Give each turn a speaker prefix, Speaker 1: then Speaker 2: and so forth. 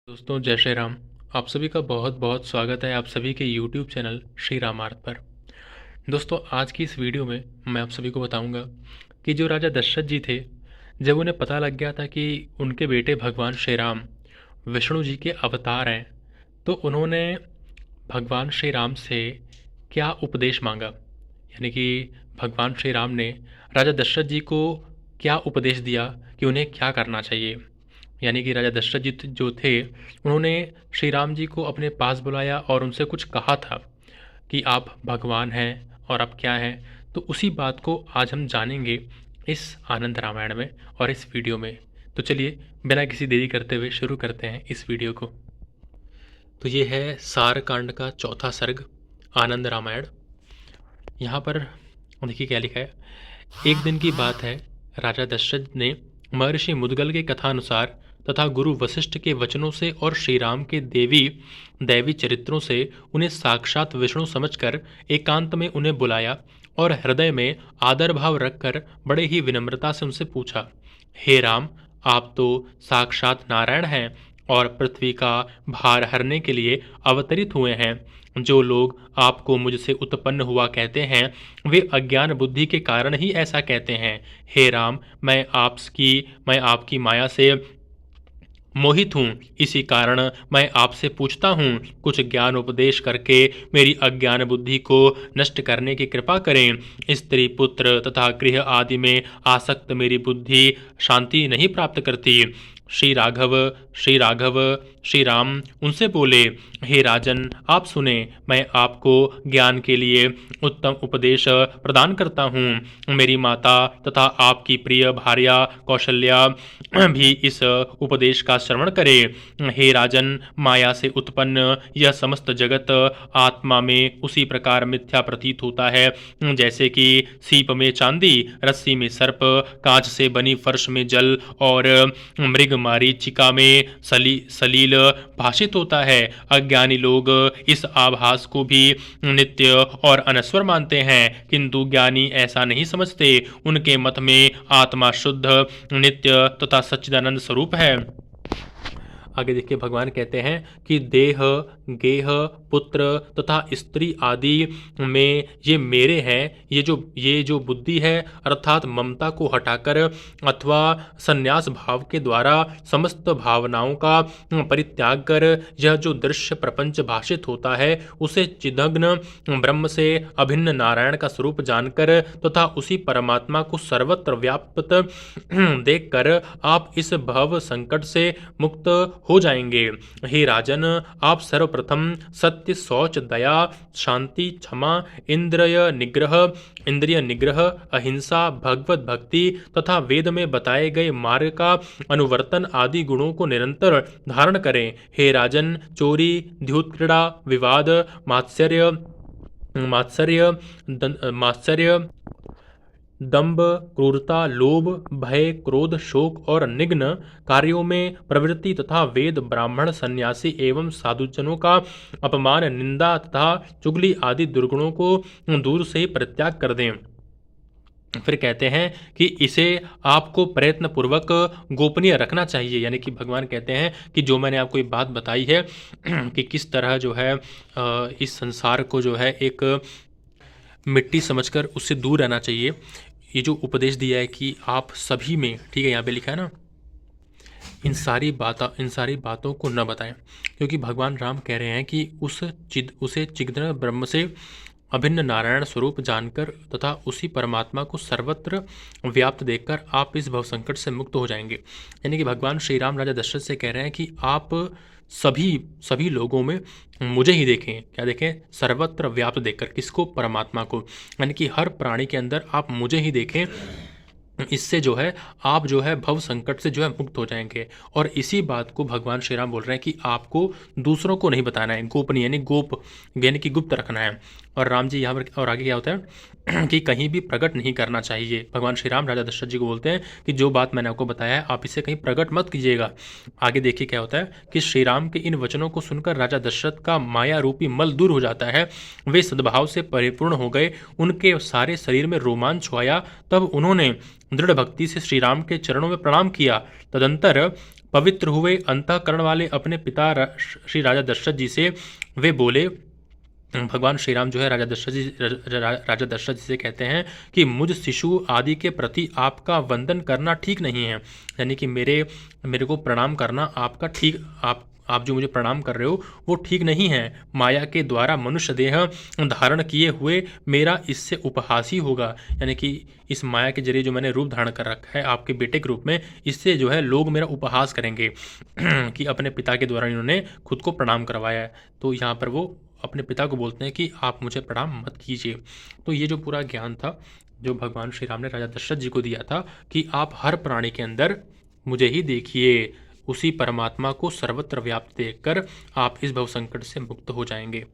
Speaker 1: दोस्तों जय श्री राम। आप सभी का बहुत बहुत स्वागत है आप सभी के YouTube चैनल श्री रामार्थ पर। दोस्तों आज की इस वीडियो में मैं आप सभी को बताऊंगा कि जो राजा दशरथ जी थे, जब उन्हें पता लग गया था कि उनके बेटे भगवान श्री राम विष्णु जी के अवतार हैं, तो उन्होंने भगवान श्री राम से क्या उपदेश मांगा। यानी कि भगवान श्री राम ने राजा दशरथ जी को क्या उपदेश दिया कि उन्हें क्या करना चाहिए। यानी कि राजा दशरथ जी जो थे, उन्होंने श्री राम जी को अपने पास बुलाया और उनसे कुछ कहा था कि आप भगवान हैं और आप क्या हैं। तो उसी बात को आज हम जानेंगे इस आनंद रामायण में और इस वीडियो में। तो चलिए बिना किसी देरी करते हुए शुरू करते हैं इस वीडियो को। तो ये है सार कांड का चौथा सर्ग, आनंद रामायण। यहाँ पर देखिए क्या लिखा है। एक दिन की बात है, राजा दशरथ ने महर्षि मुद्गल के कथानुसार तथा गुरु वशिष्ठ के वचनों से और श्री राम के दैवी चरित्रों से उन्हें साक्षात विष्णु समझकर एकांत में उन्हें बुलाया और हृदय में आदर भाव रखकर बड़े ही विनम्रता से उनसे पूछा, हे राम, आप तो साक्षात नारायण हैं और पृथ्वी का भार हरने के लिए अवतरित हुए हैं। जो लोग आपको मुझसे उत्पन्न हुआ कहते हैं, वे अज्ञान बुद्धि के कारण ही ऐसा कहते हैं। हे राम, मैं आपकी माया से मोहित हूँ, इसी कारण मैं आपसे पूछता हूँ, कुछ ज्ञान उपदेश करके मेरी अज्ञान बुद्धि को नष्ट करने की कृपा करें। स्त्री पुत्र तथा गृह आदि में आसक्त मेरी बुद्धि शांति नहीं प्राप्त करती। श्री राघव श्री राम उनसे बोले, हे राजन, आप सुने, मैं आपको ज्ञान के लिए उत्तम उपदेश प्रदान करता हूँ। मेरी माता तथा आपकी प्रिय भार्या कौशल्या भी इस उपदेश का श्रवण करे। हे राजन, माया से उत्पन्न यह समस्त जगत आत्मा में उसी प्रकार मिथ्या प्रतीत होता है जैसे कि सीप में चांदी, रस्सी में सर्प, कांच से बनी फर्श में जल और मृग मारीचिका में सलील भाषित होता है। अज्ञानी लोग इस आभास को भी नित्य और अनश्वर मानते हैं, किंतु ज्ञानी ऐसा नहीं समझते। उनके मत में आत्मा शुद्ध, नित्य तथा सच्चिदानंद स्वरूप है। आगे देखिए भगवान कहते हैं कि देह, गेह, पुत्र तथा स्त्री आदि में ये मेरे हैं। ये जो बुद्धि है अर्थात ममता को हटाकर अथवा संन्यास भाव के द्वारा समस्त भावनाओं का परित्याग कर यह जो दृश्य प्रपंच भाषित होता है, उसे चिदग्न ब्रह्म से अभिन्न नारायण का स्वरूप जानकर तथा उसी परमात्मा को सर्वत्र व्याप्त देखकर आप इस भव संकट से मुक्त हो जाएंगे। हे राजन, आप सर्वप्रथम सत्य, शौच, दया, शांति, क्षमा, इंद्रिय निग्रह, अहिंसा, भगवत भक्ति तथा वेद में बताए गए मार्ग का अनुवर्तन आदि गुणों को निरंतर धारण करें। हे राजन, चोरी, द्यूत क्रीड़ा, विवाद, मात्सर्य, दंभ, क्रूरता, लोभ, भय, क्रोध, शोक और निग्न कार्यों में प्रवृत्ति तथा वेद, ब्राह्मण, सन्यासी एवं साधुजनों का अपमान, निंदा तथा चुगली आदि दुर्गुणों को दूर से ही परित्याग कर दें। फिर कहते हैं कि इसे आपको प्रयत्न पूर्वक गोपनीय रखना चाहिए। यानी कि भगवान कहते हैं कि जो मैंने आपको ये बात बताई है कि किस तरह जो है इस संसार को जो है एक मिट्टी समझकर उससे दूर रहना चाहिए। ये जो उपदेश दिया है कि आप सभी में, ठीक है, यहाँ पे लिखा है ना, इन सारी बातों को न बताएं, क्योंकि भगवान राम कह रहे हैं कि उसे चिद्घ्न ब्रह्म से अभिन्न नारायण स्वरूप जानकर तथा उसी परमात्मा को सर्वत्र व्याप्त देखकर आप इस भव संकट से मुक्त हो जाएंगे। यानी कि भगवान श्री राम राजा दशरथ से कह रहे हैं कि आप सभी लोगों में मुझे ही देखें। क्या देखें? सर्वत्र व्याप्त देखकर। किसको? परमात्मा को। यानी कि हर प्राणी के अंदर आप मुझे ही देखें। इससे जो है आप जो है भव संकट से जो है मुक्त हो जाएंगे। और इसी बात को भगवान श्री राम बोल रहे हैं कि आपको दूसरों को नहीं बताना है, गोपनीय यानी कि गुप्त रखना है। और राम जी यहाँ पर और आगे क्या होता है कि कहीं भी प्रकट नहीं करना चाहिए। भगवान श्री राम राजा दशरथ जी को बोलते हैं कि जो बात मैंने आपको बताया है आप इसे कहीं प्रकट मत कीजिएगा। आगे देखिए क्या होता है कि श्री राम के इन वचनों को सुनकर राजा दशरथ का माया रूपी मल दूर हो जाता है। वे सद्भाव से परिपूर्ण हो गए, उनके सारे शरीर में रोमांच छाया। तब उन्होंने दृढ़ भक्ति से श्री राम के चरणों में प्रणाम किया। तदंतर पवित्र हुए अंतःकरण वाले अपने पिता श्री राजा दशरथ जी से वे बोले, भगवान श्री राम जो है राजा दशरथ जी से कहते हैं कि मुझ शिशु आदि के प्रति आपका वंदन करना ठीक नहीं है, यानी कि मेरे को प्रणाम करना आपका ठीक आप जो मुझे प्रणाम कर रहे हो वो ठीक नहीं है। माया के द्वारा मनुष्य देह धारण किए हुए मेरा इससे उपहास ही होगा, यानी कि इस माया के जरिए जो मैंने रूप धारण कर रखा है आपके बेटे के रूप में, इससे जो है लोग मेरा उपहास करेंगे कि अपने पिता के द्वारा इन्होंने खुद को प्रणाम करवाया है। तो यहाँ पर वो अपने पिता को बोलते हैं कि आप मुझे प्रणाम मत कीजिए। तो ये जो पूरा ज्ञान था जो भगवान श्री राम ने राजा दशरथ जी को दिया था कि आप हर प्राणी के अंदर मुझे ही देखिए, उसी परमात्मा को सर्वत्र व्याप्त देखकर आप इस भव संकट से मुक्त हो जाएंगे।